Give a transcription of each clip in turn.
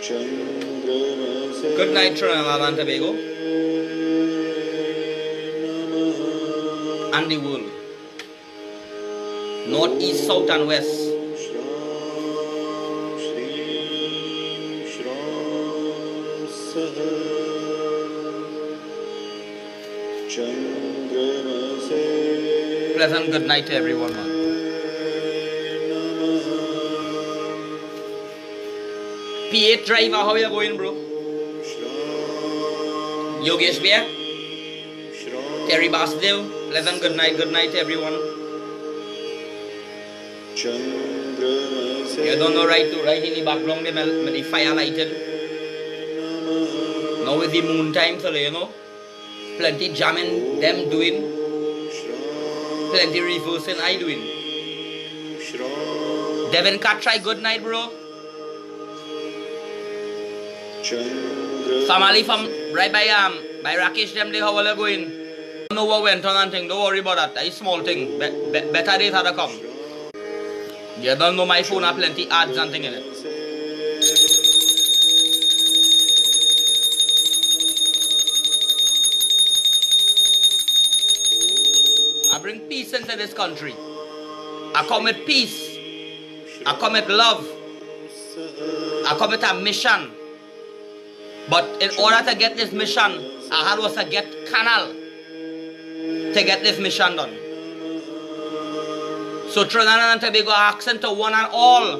Good night, Trinidad and Tobago. And the world. North, east, south, and west. Pleasant good night to everyone, man. P8 driver, how you going, bro? Yogesh Bear? Terry Basdale, pleasant good night to everyone. You don't know right in the background, the fire lighted. Now with the moon time, so you know, plenty jamming, them doing, plenty reversing, I doing. Devin Cat, try good night, bro. Family from right by Rakesh, them they how are going. Don't know what went on and thing, don't worry about that. That is small thing. Better days had to come. You don't know my phone have plenty ads and thing in it. I bring peace into this country. I come with peace. I come with love. I come with a mission. But in order to get this mission, I had was to get canal to get this mission done. So Trinidad and Tobago accent to one and all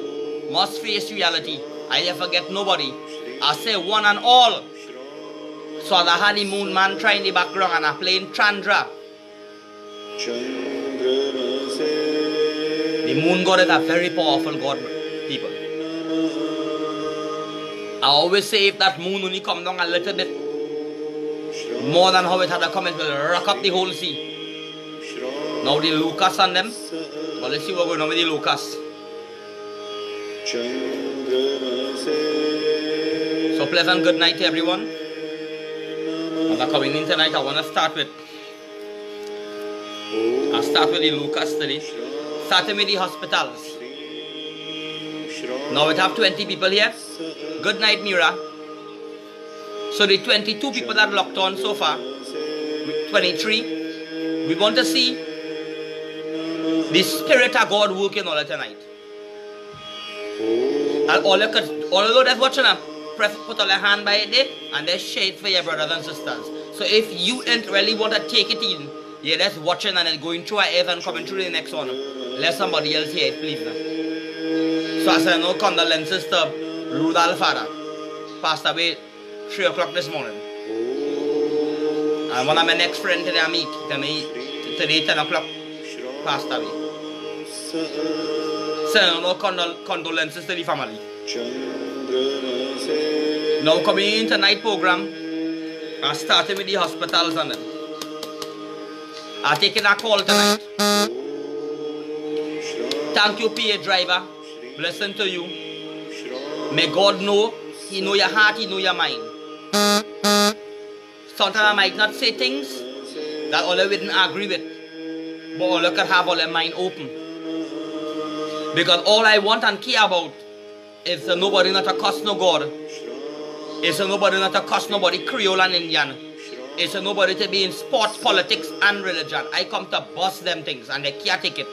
must face reality. I never forget nobody. I say one and all. So I had the moon man trying in the background and I playing Chandra. The moon god is a very powerful god, people. I always say if that moon only come down a little bit more than how it had to come, it will rock up the whole sea. Now the Lucas and them, well, let's see what's going on with the Lucas. So pleasant good night to everyone. As I'm coming in tonight, I want to start with the Lucas today. Starting with the hospitals. Now we have 20 people here. Good night, Mira. So the 22 people that locked on so far, 23, we want to see the Spirit of God working all tonight. And although that's watching them, put all your hand by it there and then share it for your brothers and sisters. So if you ain't really want to take it in, you're just watching and then going through our ears and coming through the next one. Let somebody else hear it, please. Now. So I say no condolences to Rudolph father. Passed away 3 o'clock this morning. And one of my next friends today I meet, today 10 o'clock, passed away. So no condolences to the family. Now coming into night program, I started with the hospitals and them. I'm taking a call tonight. Thank you, PA driver. Blessing to you. May God know. He know your heart, He know your mind. Sometimes I might not say things that all of didn't agree with. But all of can have all their mind open. Because all I want and care about is nobody not to cuss no God. Is nobody not to cuss nobody Creole and Indian. Is nobody to be in sports, politics and religion. I come to bust them things and they can't take it.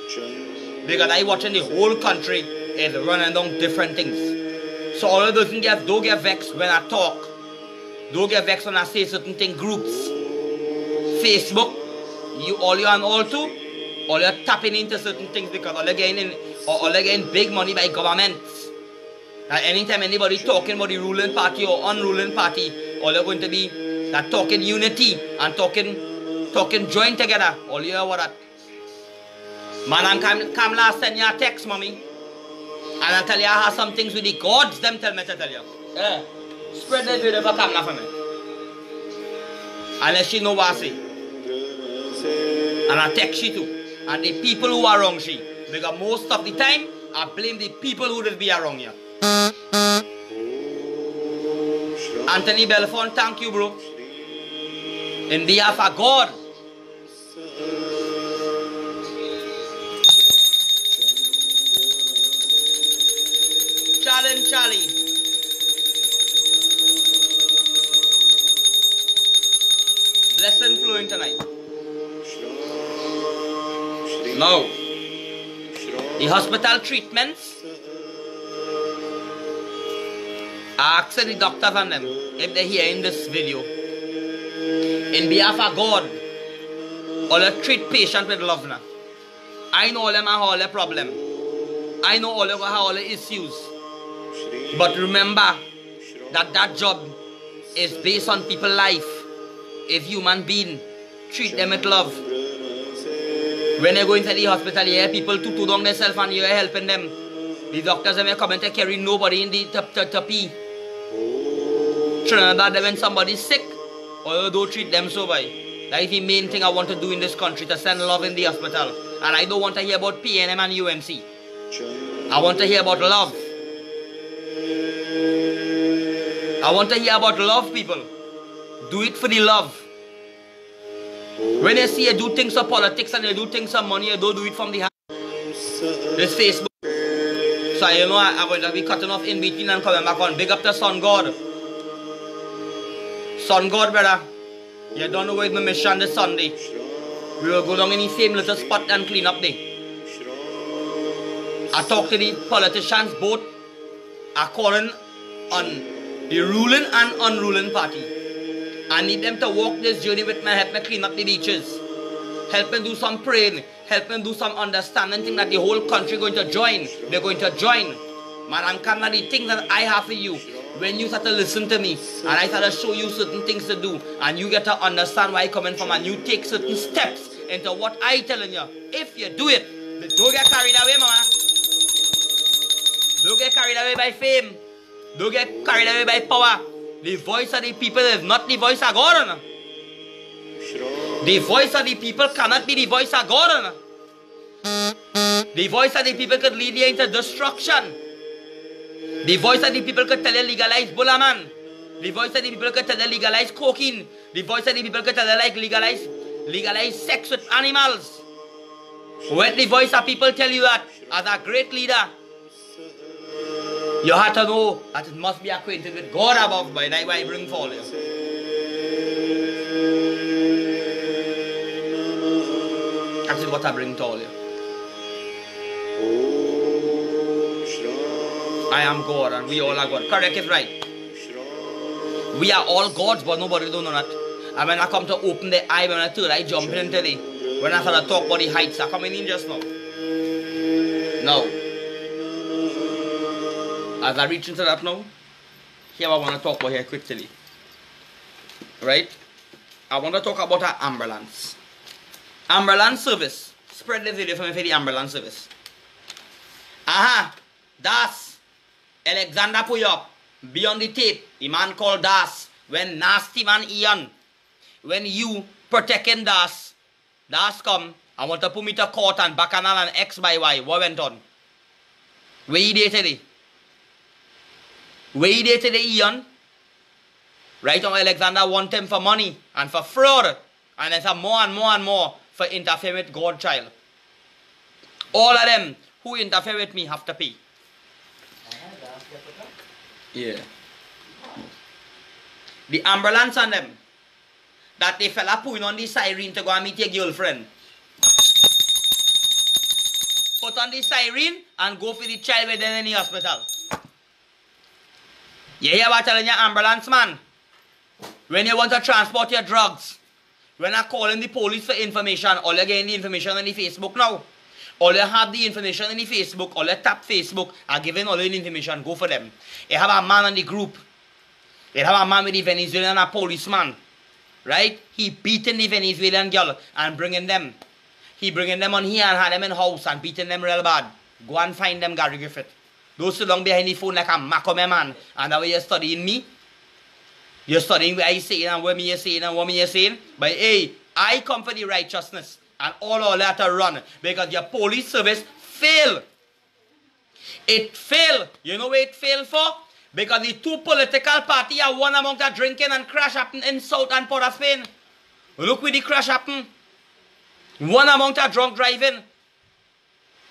Because I watching the whole country is running down different things. So all of those things don't get vexed when I talk. Don't get vexed when I say certain things. Groups, Facebook, all you and all too, all you're tapping into certain things because all you're getting big money by governments. And anytime anybody talking about the ruling party or unruling party, all you're going to be that talking unity and talking join together. All you hear what that. Man and come last send you a text, mommy. And I tell you I have some things with the gods, them tell me to tell you. Yeah. Spread the video for come now for me. Unless she know what I say. And I text she too. And the people who are wrong she. Because most of the time, I blame the people who will be wrong here. Anthony Belfont, thank you, bro. In behalf of God. Charlie. flowing tonight. Now, the hospital treatments, I ask the doctors and them, if they're hearing this video, in behalf of God, all the treat patients with love now. I know all them have all the problem. I know all them have all the issues. But remember that that job is based on people's life. If human being, treat them with love. When they go into the hospital, you hear people to down themselves and you're helping them. The doctors are coming to carry nobody in the pee. Trinidad, when somebody's sick, or you don't treat them so by. That is the main thing I want to do in this country, to send love in the hospital. And I don't want to hear about PNM and UMC. I want to hear about love. I want to hear about love, people. Do it for the love. When you see you do things for politics and you do things for money, you don't do it from the heart. This Facebook. So you know I'm going to be cutting off in between and coming back on. Big up to Sun God. Sun God, brother. You don't know where's my mission this Sunday. We will go down in the same little spot and clean up there. I talk to the politicians both according on the ruling and unruling party. I need them to walk this journey with me, help me clean up the beaches. Help me do some praying. Help me do some understanding thing that the whole country going to join. They're going to join. Man, I'm coming at the things that I have for you. When you start to listen to me, and I start to show you certain things to do, and you get to understand where I'm coming from, and you take certain steps into what I'm telling you. If you do it, don't get carried away, mama. Don't get carried away by fame. Don't get carried away by power. The voice of the people is not the voice of God. The voice of the people cannot be the voice of God. The voice of the people could lead you into destruction. The voice of the people could tell you legalize Bulaman. The voice of the people could tell you legalize cocaine. The voice of the people could tell you like legalize sex with animals. When the voice of people tell you that, as a great leader, you have to know that it must be acquainted with God above, by that I bring for you. That is what I bring to all you. I am God and we all are God. Correct is right. We are all gods, but nobody don't know that. And when I come to open the eye, when I third eye jumping into the, when I start to talk about the heights, are coming in just now. Now, as I reach into that now, here I want to talk about here quickly. Right? I want to talk about our ambulance. Ambulance service. Spread the video for me for the ambulance service. Aha! Das. Alexander Puyop. Be on the tape. The man called Das. When nasty man Ian. When you protecting Das. Das come. I want to put me to court and Bacchanal and X by Y. What went on? Where you there today? Where you there today, Ian? Right now, Alexander want him for money and for fraud. And there's more and more and more for interfering with God's child. All of them who interfere with me have to pay. Yeah. The ambulance on them. That the fella putting on the siren to go and meet your girlfriend. Put on the siren and go for the child within any hospital. You hear what I'm telling you, ambulance man? When you want to transport your drugs, when I call in the police for information, all you getting the information on the Facebook now. All you have the information in the Facebook, all you tap Facebook, are giving all the information, go for them. You have a man on the group. You have a man with the Venezuelan, a policeman. Right? He beating the Venezuelan girl and bringing them. He bringing them on here and had them in house and beating them real bad. Go and find them, Gary Griffith. Those sit down behind the phone like a Macomé man. And that way you're studying me. You're studying what I saying and what me is saying and what me is saying. But hey, I come for the righteousness. And all that to run. Because your police service failed. It failed. You know what it failed for? Because the two political parties are one among the drinking and crash happen in South and Port of Spain. Look where the crash happen. One amount of drunk driving.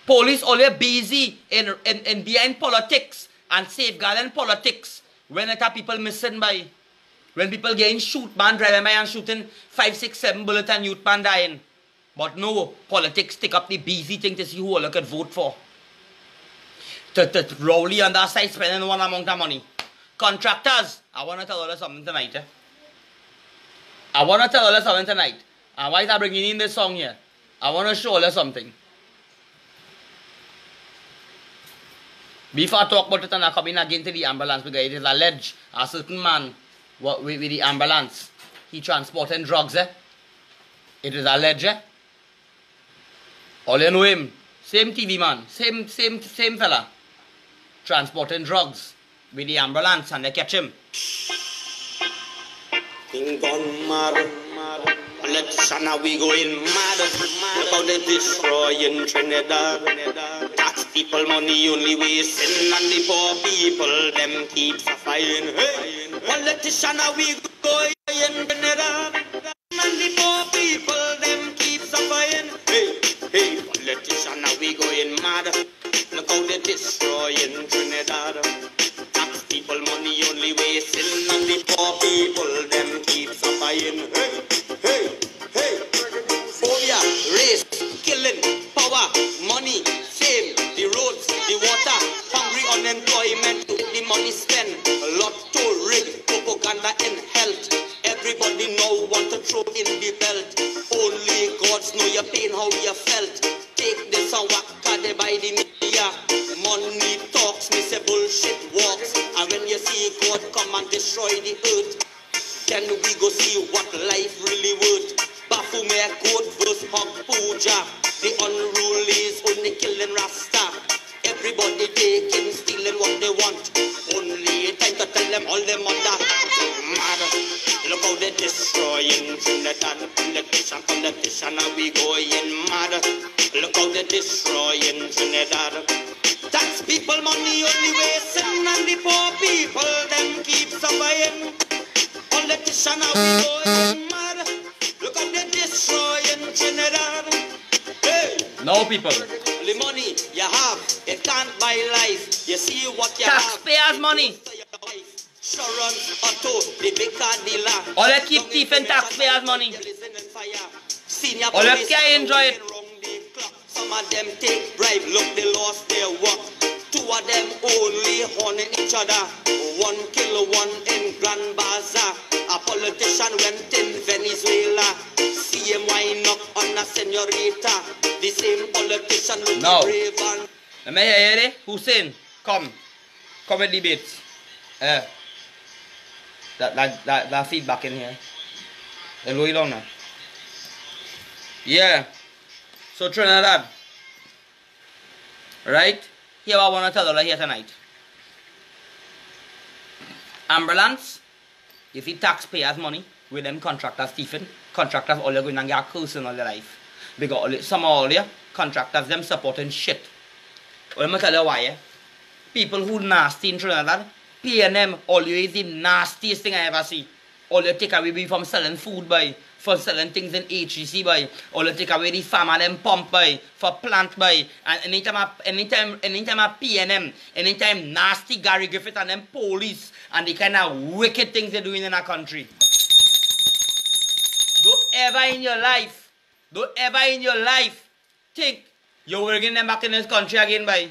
Police always busy in behind politics and safeguarding politics when it are people missing by. When people getting shoot, man, driving by and shooting 5, 6, 7 bullets and youth man dying. But no, politics stick up the busy thing to see who all could vote for. To Rowley on that side spending one amount of money. Contractors, I want to tell you something tonight. I want to tell you something tonight. And why is I bringing in this song here? I want to show you something. Before I talk about it and I come in again to the ambulance, because it is alleged a certain man with the ambulance, he transporting drugs. It is alleged. All you know him, same TV man, same fella, transporting drugs with the ambulance, and they catch him. Gone mad. Election, now we going mad. Look how they destroying Trinidad. Tax people money only wasting, and the poor people them keep suffering. Hey, politician, now we going Trinidad, and the poor people them keep suffering. Hey, politician, now we going mad. Look how they destroying Trinidad. Tax people money only wasting, and the poor people them keep suffering. Hey. Oh yeah, race, killing, power, money, fame, the roads, the water, hungry unemployment, the money spent, a lot to rig, propaganda and health. Everybody now want to throw in the belt. Only gods know your pain, how you felt. Take this and whack they by the media. Money talks, me say bullshit walks. And when you see God come and destroy the earth, then we go see what life really worth. Baphomet code versus Hog Puja. The unrulies only killing Rasta. Everybody taking, stealing what they want. Only time to tell them all them on that. Mad. Look how they destroying Trinidad. Politician, now we going mad. Look how they destroying Trinidad. Tax people money only wasting, and the poor people them keep surviving. Politician, now we going mad. Look how they destroying Trinidad. Hey, No, people. the money you have, it can't buy life. You see what you Taxpayers' money. Insurance, auto, the big car dealer. All you keep thieving taxpayers' money. All you can't enjoy it. Some of them take bribe, look, they lost their work. Two of them only horning each other. One kill one in Grand Bazaar. A politician went in Venezuela. See him wind up on a senorita. The same politician look brave and... Let me hear it. Hussein, come and debate. That feedback in here. They're going on now. Yeah. So Trinidad. Right? Here I want to tell you here tonight. Ambulance, you see taxpayers' money with them contractors thieving. Contractors all you're going to get cursing all their life. Because some of all your contractors them supporting shit. Well, let me tell you why. People who nasty in Trinidad, PNM always the nastiest thing I ever see. All you take away from selling food by, for selling things in HEC by, all you take away the farmer them pump by, for plant by, and anytime a PNM, anytime nasty Gary Griffith and them police and the kind of wicked things they're doing in our country. Don't ever in your life think you're working them back in this country again by.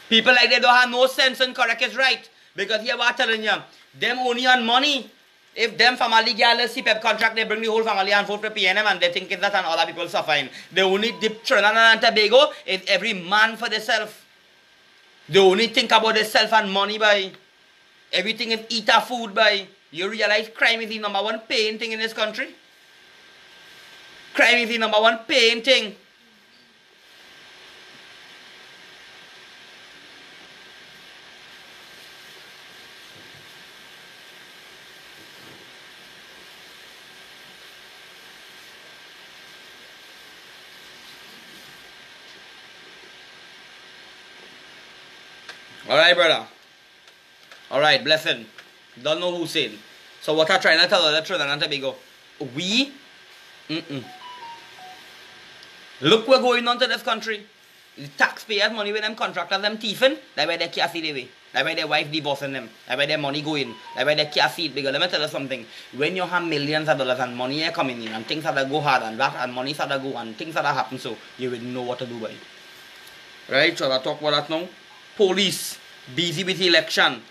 People like they don't have no sense and correct is right. Because here what I'm telling you, them only on money. If them family get a CPEP contract, they bring the whole family and vote for PNM and they think it's that and other people suffering. The only dip Trinidad and Tobago is every man for themselves. They only think about themselves and money by. Everything is eat a food by. You realize crime is the number one paying thing in this country? Crime is the number one paying thing. Alright, brother. Alright, blessing. Don't know who's saying. So what I'm trying to tell you, Trinidad and Tobago, we, look what's going on to this country. The taxpayers' money with them contractors, them thieving, that's why they can't see the way. That's why their wife divorcing them. That's why their money going. That's why they can't see it. Because let me tell you something. When you have millions of dollars and money are coming in and things have to go hard and that and money have to go and things have to happen, so you will know what to do by it. Right? So I talk about that now. Police busy with the election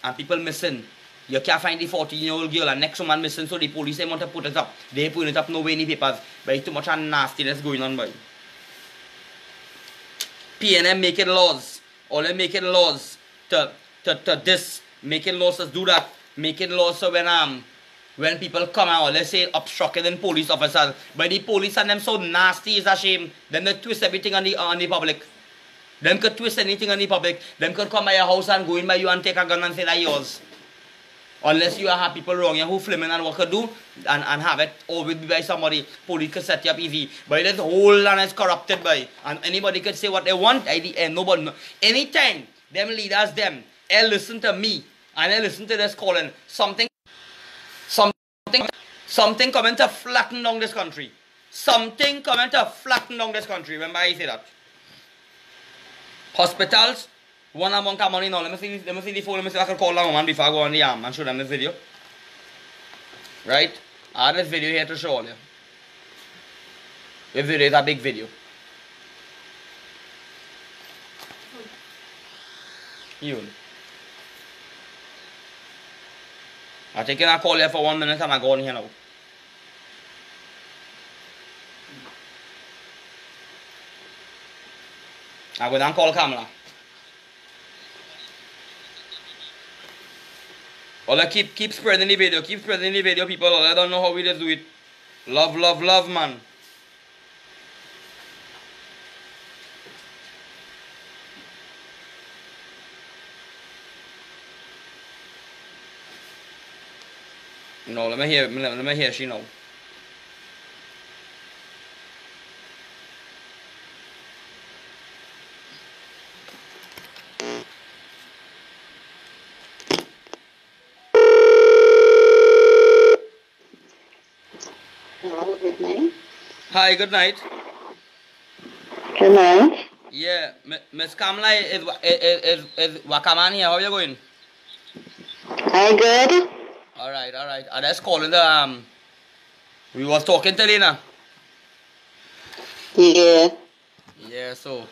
and people missing. You can't find the 14-year-old girl and next woman missing, so the police they want to put it up. They put it up no way in the papers. But it's too much nastiness going on by. PNM making laws. All they making laws to this, making laws to do that, making laws so when people come out, let's say obstructing police officers, but the police and them so nasty is a shame. Them they twist everything on the public. Them could twist anything on the public. Them could come by your house and go in by you and take a gun and say that yours. Unless you have people wrong you who flaming and what could do and have it always be by somebody, police could set you up easy. But this whole land is corrupted by and anybody could say what they want at the end. Nobody know. Anytime them leaders they listen to me and they listen to this calling, something coming to flatten down this country. Something coming to flatten down this country. Remember I say that. Hospitals, one amount of money now. Let me see the phone. Let me see if I can call that woman before I go on the arm and show them this video. Right? I have this video here to show you. This video is a big video. You. I think I call you for 1 minute and I go on here now. I go down and call Kamala. All keep spreading the video, people. All I don't know how we just do it. Love, love, love, man. No, let me hear she know. Hello, good night. Hi, good night. Good night. Yeah, Miss Kamala is Wakaman here. How are you going? Hi, good. All right. I just calling the we was talking today now. Yeah. Yeah, so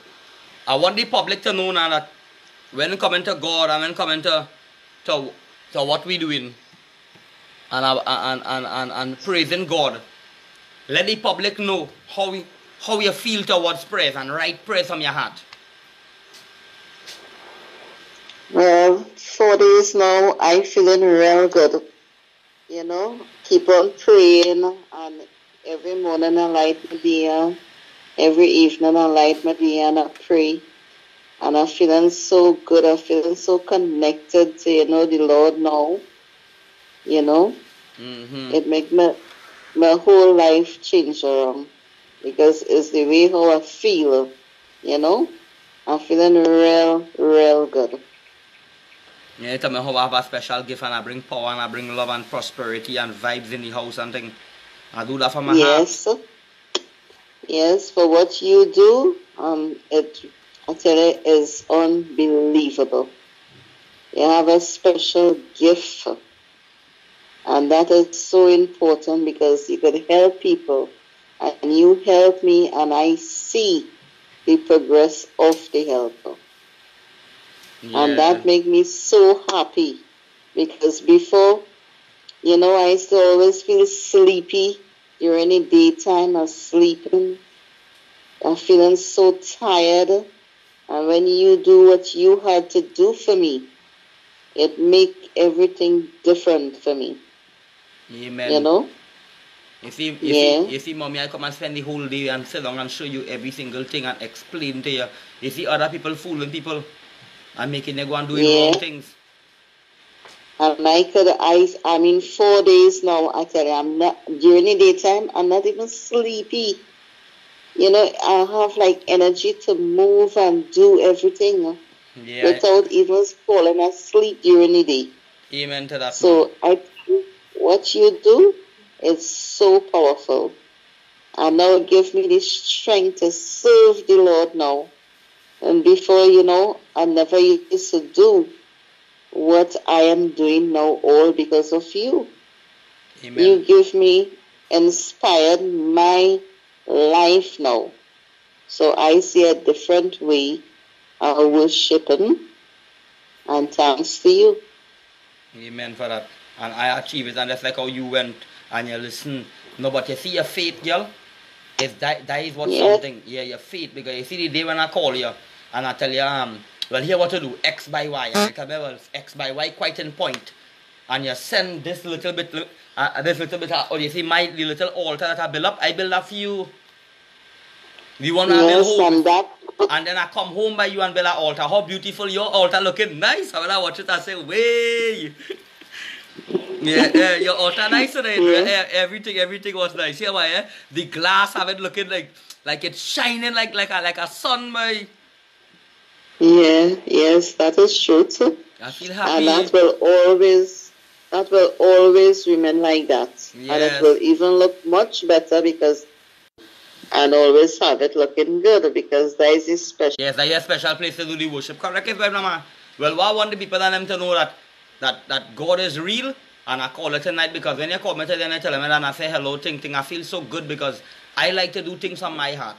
I want the public to know now that when coming to God and when coming to what we doing and praising God, let the public know how you feel towards praise and write praise from your heart. Well, 4 days now, I feeling real good. You know, keep on praying, and every morning I light my day, every evening I light my day and I pray. And I'm feeling so good, I'm feeling so connected to, the Lord now. It make my whole life change around. Because it's the way how I feel, I'm feeling real good. Yeah, tell me how I have a special gift and I bring power and I bring love and prosperity and vibes in the house and things. I do that for my heart. Yes, for what you do, I tell you, is unbelievable. You have a special gift. And that is so important because you could help people. And you help me and I see the progress of the helper. Yeah. And that makes me so happy because before, I used to always feel sleepy during the daytime. I was sleeping. I'm feeling so tired. And when you do what you had to do for me, it make everything different for me. Amen. You see, mommy, I come and spend the whole day and sit down and show you every single thing and explain to you. You see other people fooling people and making them go and doing wrong things. And I mean 4 days now, I tell you, I'm not, during the daytime, I'm not even sleepy. I have like energy to move and do everything without even falling asleep during the day. Amen to that. So what you do is so powerful. And now it gives me the strength to serve the Lord now And before, I never used to do what I am doing now, all because of you. Amen. You give me, inspired my life now. So I see a different way of worshiping, and thanks to you. Amen for that. And I achieve it, and that's like how you went and you listen. No, but you see your faith, girl, that is what something, your faith, because you see the day when I call you and I tell you, well, here what to do, X by Y, and I tell you, well, X by Y quite in point, and you send this little bit, or you see the little altar that I build up, I build a few, the one I build home, and then I come home by you and build an altar. How beautiful your altar looking, nice. And when I watch it, I say, way. Yeah, your altar nice today. Everything was nice. Here, why? The glass have it looking like it's shining like a sun, boy. Yeah, yes, that is true too. I feel happy. And that will always remain like that. Yes. And it will even look much better and always have it looking good, because there is a special. Yes, there is a special place to do the worship. Correct, Mama. Well, what I want the people and them to know that God is real, and I call it tonight, because when you call me today and I tell them and I say hello, thing, I feel so good, because I like to do things from my heart.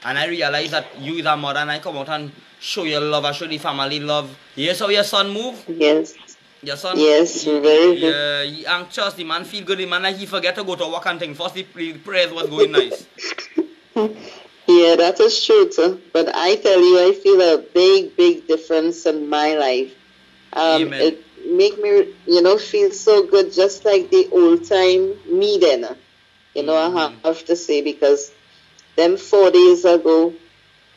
And I realize that you is a mother, and I come out and show your love, I show the family love. Yes, how your son move? Yes. Your son? Yes, very good. Yeah, he anxious, the man feel good, the man like he forget to go to work and things. First the prayers was going nice. Yeah, that is true too. But I tell you, I feel a big difference in my life. Amen. It make me, feel so good, just like the old time me then. I have to say, because them 4 days ago,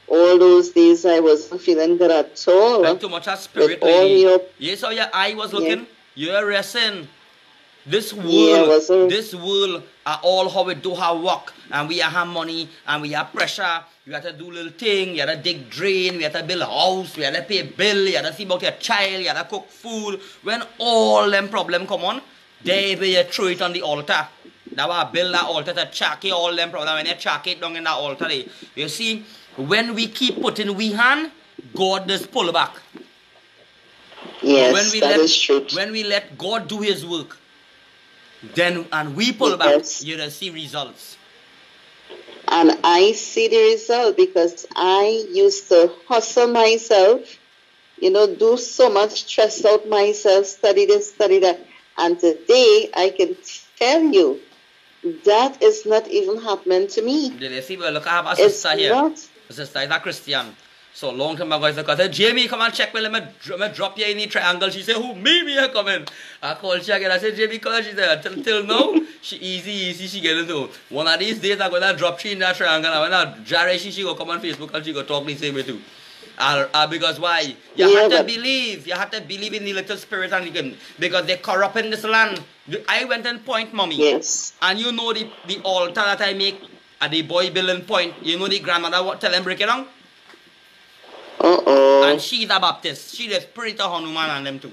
all those days I wasn't feeling good at all. Like too much of spirit, lady. Yes, how your eye was looking? Yeah. You're resting. This world are all how we do our work, and we have money, and we have pressure. You have to do little thing, you have to dig drain, we have to build a house, we have to pay bill, you have to see about your child, you have to cook food. When all them problems come on, there you throw it on the altar. That's why I build that altar to check all them problems. When you check it down in that altar, you see, when we keep putting we hand, God does pull back. Yes, that is true. When we let God do His work, then and we pull back, you will see results. And I see the result, because I used to hustle myself, do so much, stress out myself, study this, study that. And today I can tell you that is not even happening to me. Did you see? Well, look, I have a sister here. A sister is a Christian. So long time ago, I said, Jamie, come and check me. Let me drop you in the triangle. She said, who? Me coming. I called her again. I said, Jamie, come on. She said, till now, she easy, she get into. One of these days, I'm going to drop you in that triangle. And when I jar she go come on Facebook and she go talk the same way too. Because why? You have to believe. You have to believe in the little spirit, and because they corrupt in this land. I went and point, mommy. Yes. And you know the altar that I make at the boy building point. You know the grandmother tell them break it down? And she's a Baptist. She just pray to Hanuman and them too.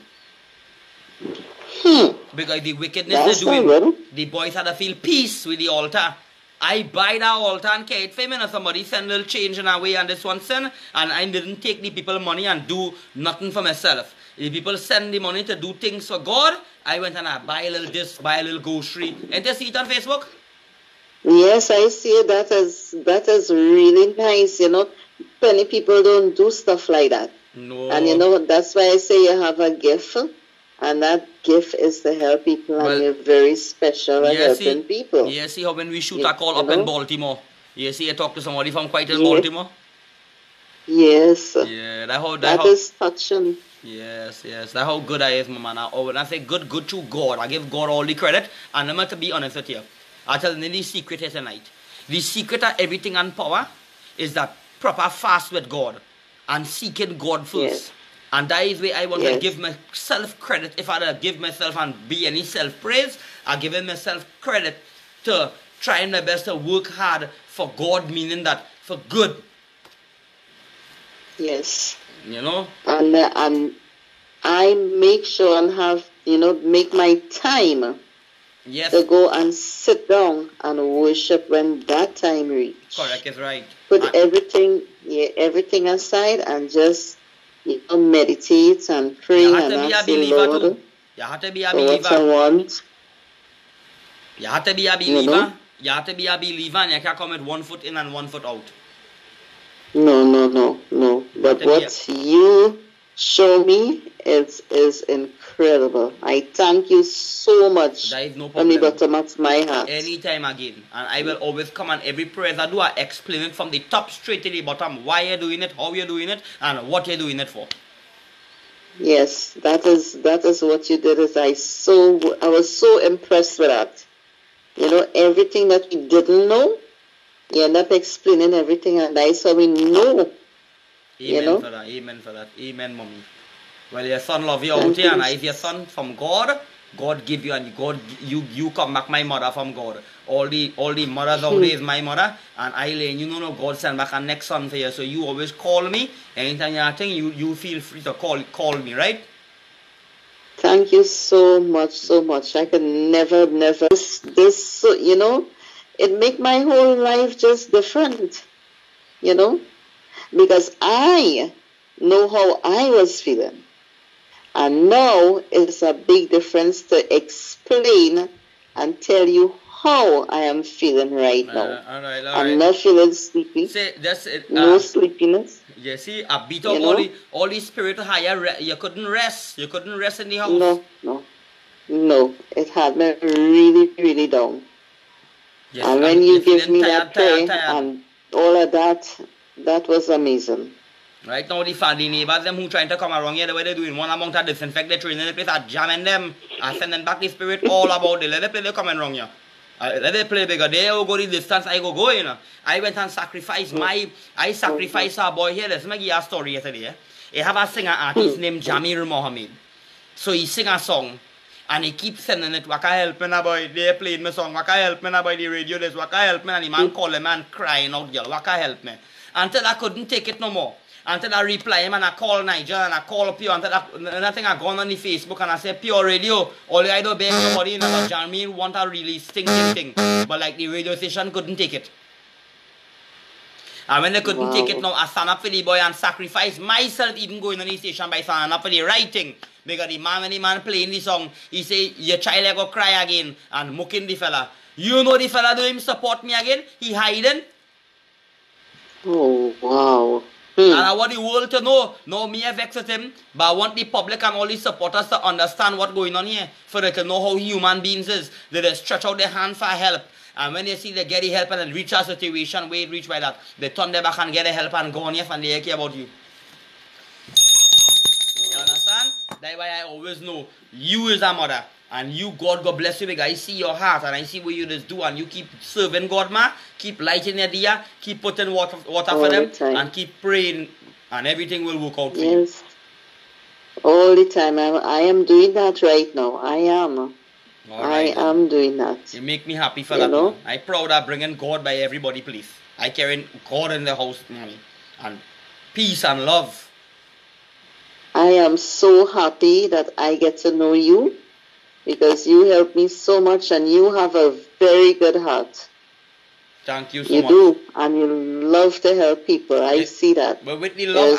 Because the wickedness they're doing, the boys had to feel peace with the altar. I buy that altar and carry it for me, and somebody send a little change in our way and this one send, and I didn't take the people money and do nothing for myself. If people send the money to do things for God, I went and I buy a little this, buy a little grocery. And you see it on Facebook? Yes, I see it. That is really nice, Many people don't do stuff like that. No. And that's why I say you have a gift, and that gift is to help people, and you're very special at helping people. Yeah, see how when we shoot a call up in Baltimore, you see I talk to somebody from quite in Baltimore? Yes. Yeah, that is touching. Yes, that's how good I is, my man. When I say good to God, I give God all the credit, and I'm going to be honest with you. I'll tell you the secret here tonight. The secret of everything and power is that proper fast with God and seeking God first. Yes. And that is where I want to give myself credit. If I give myself and be any self-praise, I give myself credit to trying my best to work hard for God, meaning that for good. Yes. And I make sure and have, make my time Yes. to go and sit down and worship when that time reach. Correct is right. Put everything aside and just meditate and pray You have and to be a ask the believer Lord too. You have to be a for what I believer. want. You have to be a believer. You have to be a believer, and you can't come with 1 foot in and 1 foot out. No. But what you show me is incredible. I thank you so much There is no from the problem. bottom of my heart. Anytime again. And I will always come and every prayer I do, I explain it from the top straight to the bottom. Why you're doing it, how you're doing it, and what you're doing it for. Yes, that is what you did. I was so impressed with that. Everything that we didn't know, you end up explaining everything, and that's how we know. Amen for that. Amen for that. Amen, mommy. Well, your son love you out here, and I your son from God. God give you, and God you come back my mother from God. All the mothers out there is my mother, and I know God send back a next son for you. So you always call me anytime you think you feel free to call me, right? Thank you so much. I can never this it make my whole life just different, because I know how I was feeling. And now it's a big difference to explain and tell you how I am feeling right now. All right. I'm not feeling sleepy. Say that's it. No sleepiness. You see, a bit of all the spirit higher. You couldn't rest. You couldn't rest in the house. No. It had me really down. Yes, and when you give me tired, that prayer and all of that was amazing. Right now, the neighbors them who trying to come around here, the way they're doing one amount of disinfect the train in the place, are jamming them, are sending back the spirit all about it. Let them play, they coming around here. Let them play bigger. They will go the distance, I go, I went and sacrificed I sacrificed our boy here. Let's make you a story yesterday. He have a singer artist named Jamir Mohammed. So he sing a song, and he keeps sending it, Waka help me now boy, they played my song, Waka help me now boy, the radio, this Waka help me, and the man call him and crying out, girl, Waka help me. Until I couldn't take it no more. Until I reply him and I call Nigel and I call Pure, until nothing I gone on the Facebook and I say Pure Radio, all I do beg nobody, but Jamir want a really stinking thing. But like the radio station couldn't take it. And when they couldn't take it now, I stand up for the boy and sacrifice myself even going on the station by standing up for the right thing. Because when the man playing the song, he say, your child go cry again and mocking the fella. You know the fella do him support me again? He hiding. Oh, wow. And I want the world to know, no, me I vex with him, but I want the public and all the supporters to understand what's going on here, for they to know how human beings is. They just stretch out their hand for help, and when they see they get the help and reach a situation where it reach by that, they turn their back and get the help and go on here and they care about you. You understand? That's why I always know, you is a mother. And you, God bless you, because I see your heart and I see what you just do, and you keep serving God, ma. Keep lighting your dia, keep putting water for them, and keep praying, and everything will work out for you. Yes. All the time. I am doing that right now. I am. I am doing that. You make me happy for that. Man. I'm proud of bringing God by everybody, please. I carry God in the house, mommy. And peace and love. I am so happy that I get to know you, because you help me so much and you have a very good heart. Thank you so much. You do, and you love to help people. I see that. But with the love,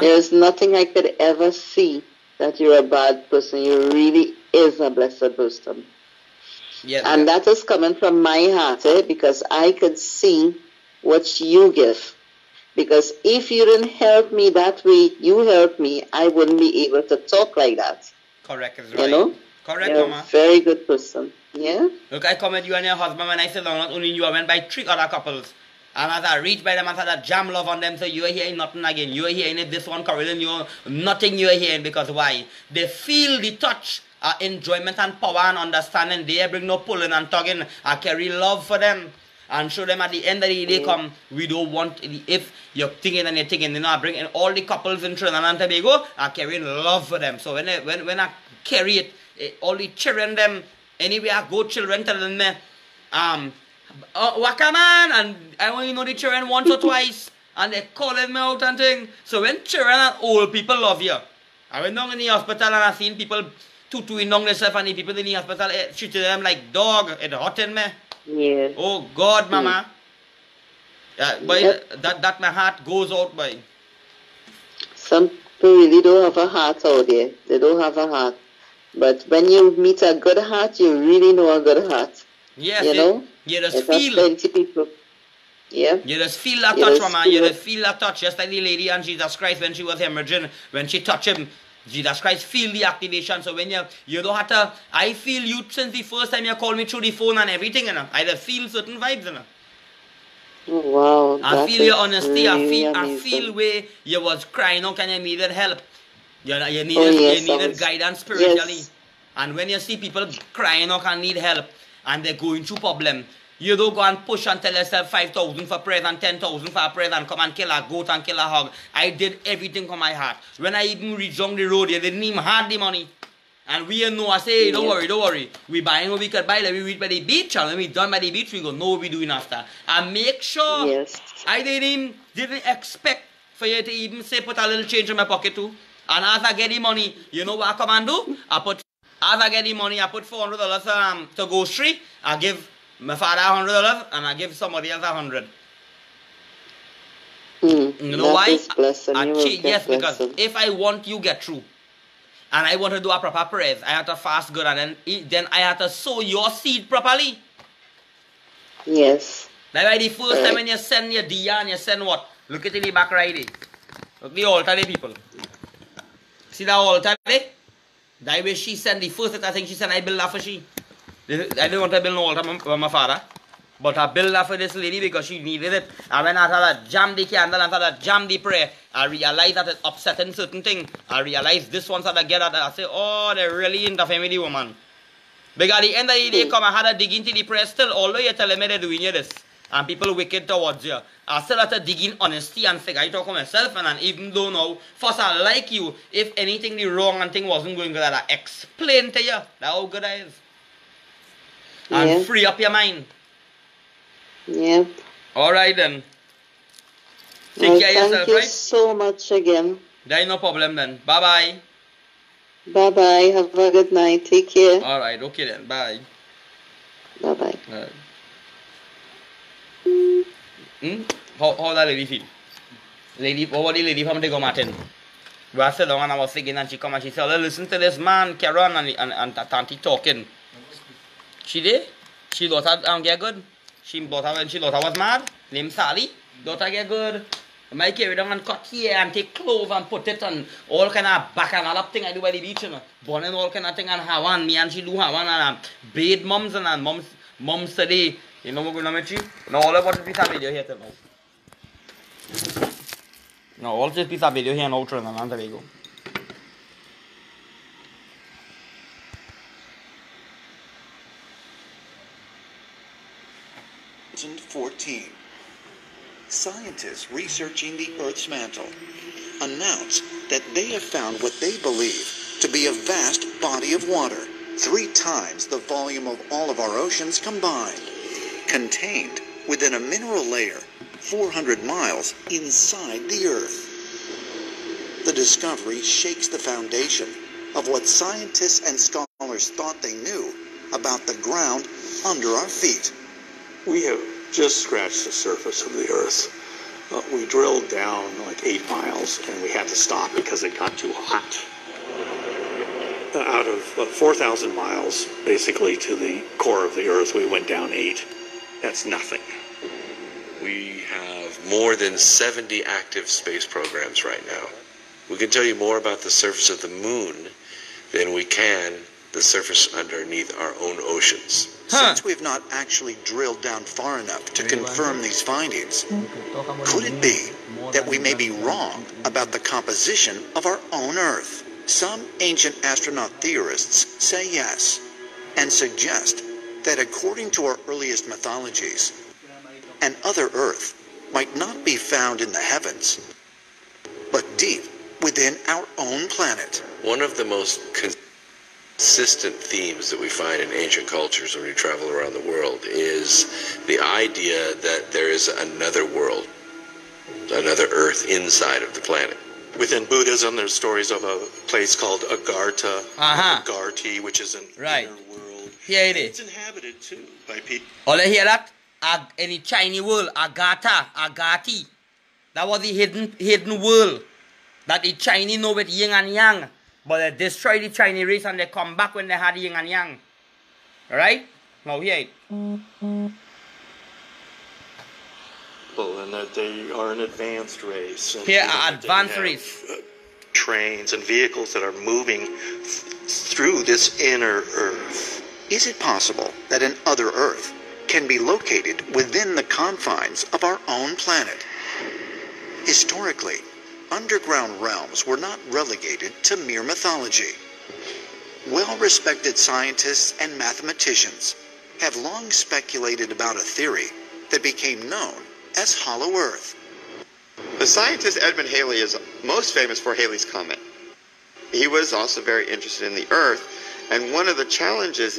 there's nothing I could ever see that you're a bad person. You really is a blessed person. Yes, and that is coming from my heart, because I could see what you give. Because if you didn't help me that way you helped me, I wouldn't be able to talk like that. Correct is right. Correct, you're mama. A very good person. Yeah? Look, I come with you and your husband when I sit down, not only you, I went by 3 other couples. And as I reach by them and I jam love on them, so you're hearing nothing again. You're hearing it, this one, Carolyn, nothing you're hearing, because why? They feel the touch, enjoyment and power and understanding. They bring no pulling and tugging. I carry love for them. And show them at the end of the day, come, we don't want, if you're thinking and you're thinking, I bring in all the couples in Trinidad and Tobago, I carry love for them. So when I carry it, all the children, them, anywhere I go, children telling me, Waka man, and I want you know the children once or twice, and they calling me out and thing. So when children and old people love you, I went down in the hospital and I seen people tutuing down themselves and the people in the hospital treating them like dog. It hurting me. Yeah. Oh God, mama. Boy, Yep. that my heart goes out, boy. Some people really don't have a heart out there. They don't have a heart. But when you meet a good heart, you really know a good heart. Yes, You know? you just There's feel. plenty people. Yeah. You just feel that You touch, just mama. You feel just feel that touch. Just like the lady and Jesus Christ when she was hemorrhaging, when she touched him, Jesus Christ feel the activation. So when you don't have to, I feel you since the first time you called me through the phone and everything, you know. I just feel certain vibes, you know. Oh, wow. I that feel your is honesty. really I amazing. feel where you was crying out and you needed help. You needed, yes, you needed I was- guidance spiritually. yes. And when you see people crying out and need help and they're going through problem, you don't go and push and tell yourself 5,000 for prayers and 10,000 for prayers and come and kill a goat and kill a hog. I did everything from my heart. When I even reached down the road, you didn't even have the money. And we know, I say, hey, don't worry. We buying what we could buy, like we reach by the beach, and when we done by the beach, we go know what we doing after. And make sure Yes. I didn't expect for you to even say put a little change in my pocket too. And as I get the money, you know what I come and do? As I get the money, I put $400 to grocery. I give my father $100 and I give somebody else $100. You know that why? is blessing. You will get Yes, because blessing. if I want you get through, and I want to do a proper prayers, I have to fast good, and then I have to sow your seed properly. Yes. That's why the first time when you send your diya and you send what? Look at it in the back right there. Look the altar there, people. See that altar there? That way she sent the first I think she sent, I build that for she. I didn't want to build no altar for my father. But I built that for this lady because she needed it. And when I started jam the candle and started jam the prayer, I realized that it's upsetting certain things. I realized this one started get at I said, oh, they're really interfering with the woman. Because at the end of the day, come, I had to dig into the prayer still, although you're telling me they're doing you this. And people wicked towards you. I still have to dig in honesty and figure it out for myself. And even though now, first I like you, if anything the wrong and thing wasn't going good, I explain to you that how good I is. And free up your mind. Yep. Alright then. Take Well, care of thank yourself, you right? so much again. There is no problem then. Bye bye. Bye-bye. Have a good night. Take care. Alright, okay then. Bye. Bye-bye. How that lady feel? What was the lady from Diego Martin? Where I sat down and I was thinking and she come and she said, oh, listen to this man, Karen and Tanti talking. She did? She thought I get good. She thought when she thought I was mad. Named Sally. Thought I get good. I might carry them and cut here and take clothes and put it on all kind of back and all up thing I do by the beach, you know. Born and all kind of thing and have one. Me and she do have one and bathe mums and mums today. You know what we're going to make? Now all about this piece of video here tonight. Now all this piece of video here and outro and there you go. 2014, scientists researching the Earth's mantle announce that they have found what they believe to be a vast body of water, 3 times the volume of all of our oceans combined, contained within a mineral layer 400 miles inside the Earth. The discovery shakes the foundation of what scientists and scholars thought they knew about the ground under our feet. We have just scratched the surface of the Earth. We drilled down like 8 miles and we had to stop because it got too hot. Out of 4,000 miles basically to the core of the Earth, we went down 8. That's nothing. We have more than 70 active space programs right now. We can tell you more about the surface of the moon than we can the surface underneath our own oceans. Since we've not actually drilled down far enough to confirm these findings, could it be that we may be wrong about the composition of our own Earth? Some ancient astronaut theorists say yes, and suggest that according to our earliest mythologies, an other Earth might not be found in the heavens, but deep within our own planet. One of the most consistent themes that we find in ancient cultures when we travel around the world is the idea that there is another world, another Earth inside of the planet. Within Buddhism, there's stories of a place called Agartha, Agarthi, which is an inner world. Here it is. It's inhabited too by people. All you hear that? In the Chinese world, Agartha, Agarthi. That was the hidden world that the Chinese know with yin and yang. But they destroy the Chinese race and they come back when they had yin and yang. Alright? Now hear it. And that they are an advanced race. And here are advanced race. Trains and vehicles that are moving through this inner earth. Is it possible that an other Earth can be located within the confines of our own planet? Historically, underground realms were not relegated to mere mythology. Well-respected scientists and mathematicians have long speculated about a theory that became known as Hollow Earth. The scientist Edmund Halley is most famous for Halley's Comet. He was also very interested in the Earth, and one of the challenges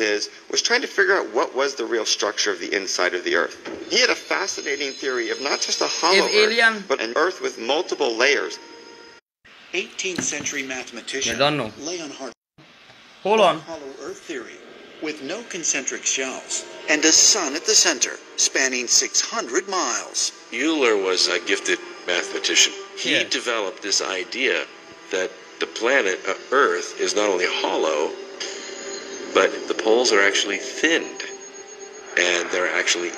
was trying to figure out what was the real structure of the inside of the Earth. He had a fascinating theory of not just a hollow Earth, but an Earth with multiple layers. 18th century mathematician Leonhard Hollow Earth theory, with no concentric shells and a sun at the center, spanning 600 miles. Euler was a gifted mathematician. He developed this idea that the planet Earth is not only hollow, but the poles are actually thinned, and there are actually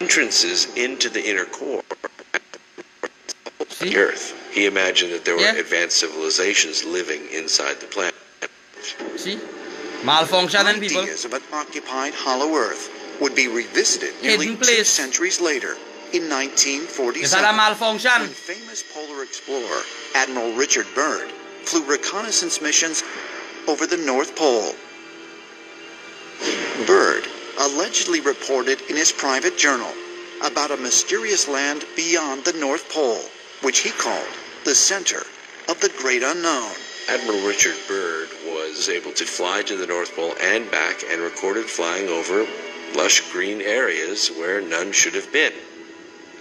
entrances into the inner core of the Earth. He imagined that there were advanced civilizations living inside the planet. See? Malfunction and people. Ideas of an occupied hollow Earth would be revisited nearly 2 centuries later in 1947. Is that a malfunction? When famous polar explorer Admiral Richard Byrd flew reconnaissance missions over the North Pole. Byrd allegedly reported in his private journal about a mysterious land beyond the North Pole, which he called the center of the great unknown. Admiral Richard Byrd was able to fly to the North Pole and back and recorded flying over lush green areas where none should have been.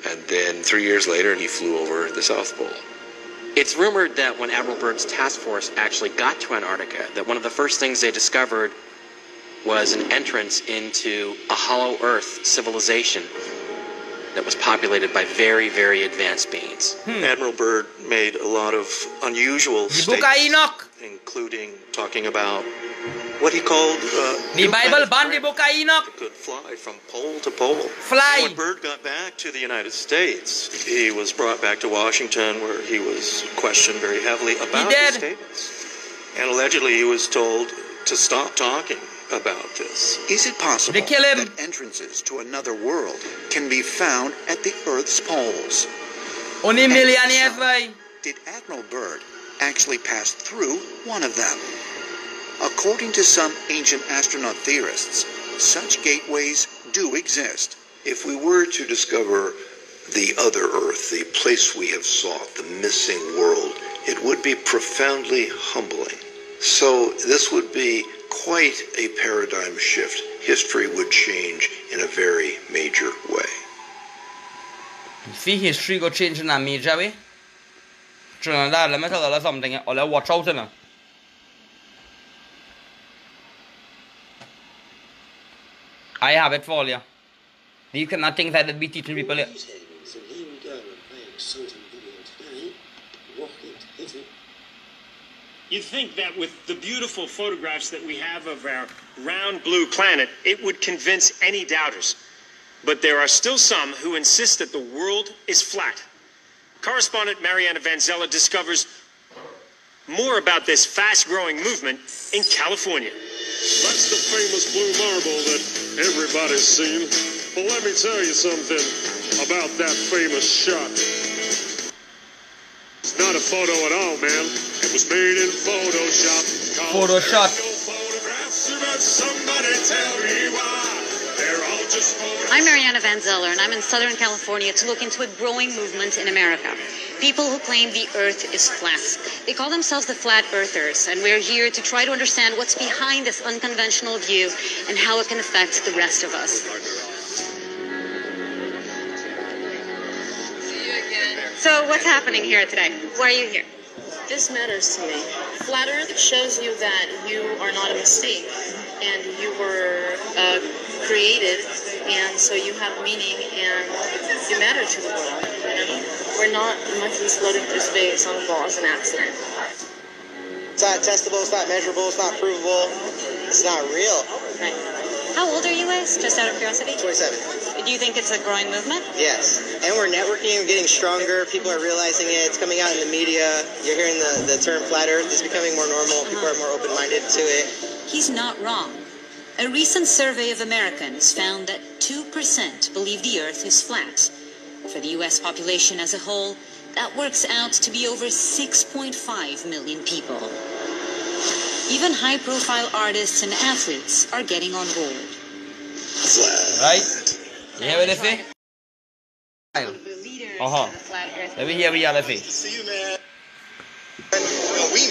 And then 3 years later, he flew over the South Pole. It's rumored that when Admiral Byrd's task force actually got to Antarctica, that one of the first things they discovered was an entrance into a hollow Earth civilization that was populated by very, very advanced beings. Admiral Byrd made a lot of unusual statements, including talking about what he called the Bible banned the book of Enoch. Could fly from pole to pole. Fly. When Byrd got back to the United States, he was brought back to Washington, where he was questioned very heavily about his statements. And allegedly, he was told to stop talking about this. Is it possible that entrances to another world can be found at the Earth's poles? Only millionaires, boy. Did Admiral Byrd actually pass through one of them? According to some ancient astronaut theorists, such gateways do exist. If we were to discover the other Earth, the place we have sought, the missing world, it would be profoundly humbling. So this would be quite a paradigm shift. History would change in a very major way. See, history got changed in a major way. Trinidad, let me tell you something. Or let watch out now. I have it for you. These kind of things I did be teaching people here. You'd think that with the beautiful photographs that we have of our round blue planet, it would convince any doubters. But there are still some who insist that the world is flat. Correspondent Mariana Van Zella discovers more about this fast-growing movement in California. That's the famous blue marble that everybody's seen. But let me tell you something about that famous shot. It's not a photo at all, man. It was made in Photoshop. Photoshop. Somebody tell me why. They're all just I'm Mariana Van Zeller, and I'm in Southern California to look into a growing movement in America. People who claim the Earth is flat. They call themselves the Flat Earthers, and we're here to try to understand what's behind this unconventional view and how it can affect the rest of us. So what's happening here today? Why are you here? This matters to me. Flat Earth shows you that you are not a mistake, and you were created, and so you have meaning, and you matter to the world. You know? We're not monkeys floating through space on a ball as an accident. It's not testable, it's not measurable, it's not provable, it's not real. Right. How old are you guys, just out of curiosity? 27. Do you think it's a growing movement? Yes. And we're networking, we're getting stronger, people are realizing it, it's coming out in the media, you're hearing the term flat earth is becoming more normal, people are more open-minded to it. He's not wrong. A recent survey of Americans found that 2% believe the earth is flat. For the U.S. population as a whole, that works out to be over 6.5 million people. Even high-profile artists and athletes are getting on board. Right? You hear what they say? Let me hear what y'all say. See you, man. We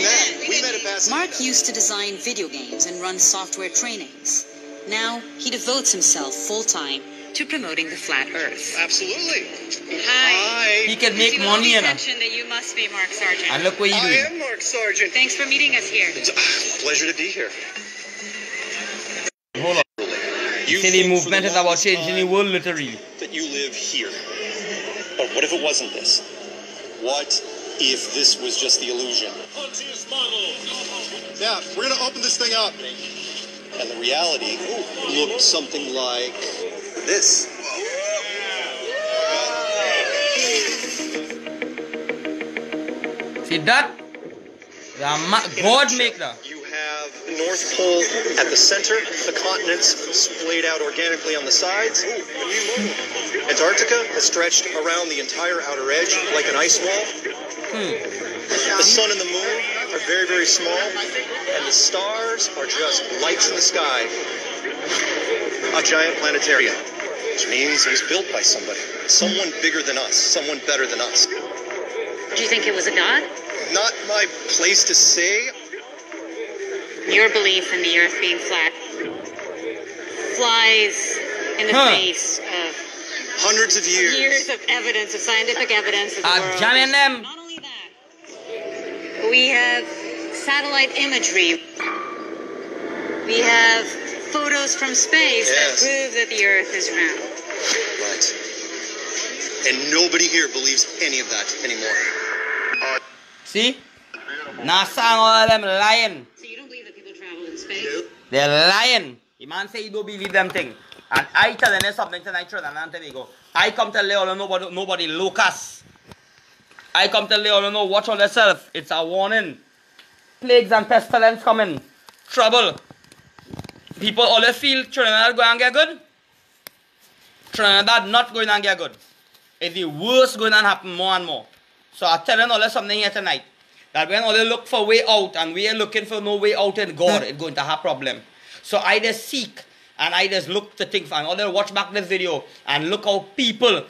met at Pasadena. Mark used to design video games and run software trainings. Now he devotes himself full-time to promoting the flat earth. Absolutely. Hi. He can make money, you know. That you must be Mark Sargent. And look what you doing. I am Mark Sargent. Thanks for meeting us here. It's a pleasure to be here. Hold on. You say the movement is about changing the world, literally. That you live here. But what if it wasn't this? What if this was just the illusion? Yeah, we're going to open this thing up. And the reality looked something like this. See that? God make that. You have the North Pole at the center, the continents splayed out organically on the sides. Antarctica has stretched around the entire outer edge like an ice wall. The sun and the moon are very, very small, and the stars are just lights in the sky. A giant planetarium, which means it was built by somebody. Someone bigger than us, someone better than us. Do you think it was a god? Not my place to say. Your belief in the earth being flat flies in the face of hundreds of years of evidence, of scientific evidence of the world. Jamming them. Not only that, we have satellite imagery. We have photos from space that prove that the earth is round. Right. And nobody here believes any of that anymore. See? NASA and all of them lying. So you don't believe that people travel in space? They're lying. The man say you don't believe them thing. And I tell them something tonight, Trinidad and Tobago. I come tell you all nobody locust. I come tell you all know watch on yourself. It's a warning. Plagues and pestilence coming. Trouble. People all feel Trinidad going to get good. Trinidad not going to get good. It's the worst going to happen more and more. So I'm telling all something here tonight. That when all they look for way out and we are looking for no way out in God, it's going to have problem. So I just seek and I just look to things and all they watch back this video and look how people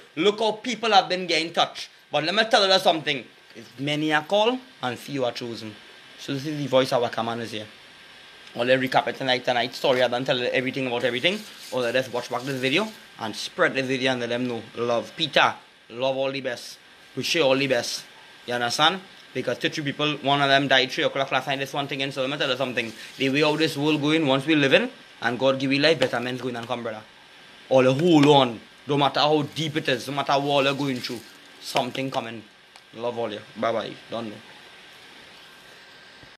have been getting touched. But let me tell you something. It's many are called and few are chosen. So this is the voice of our command is here. All they recap it tonight story. I don't tell you everything about everything. Or they just watch back this video and spread this video and let them know. Love Peter. Love all the best. We share all the best. You understand? Because 2 people, one of them died 3 o'clock last night. This one thing, and so let me tell you something. The way how this world going, once we live in, and God give you life, better men's going and come, brother. All the hold on. No matter how deep it is, no matter what you're going through, something coming. Love all you. Bye bye. Don't know.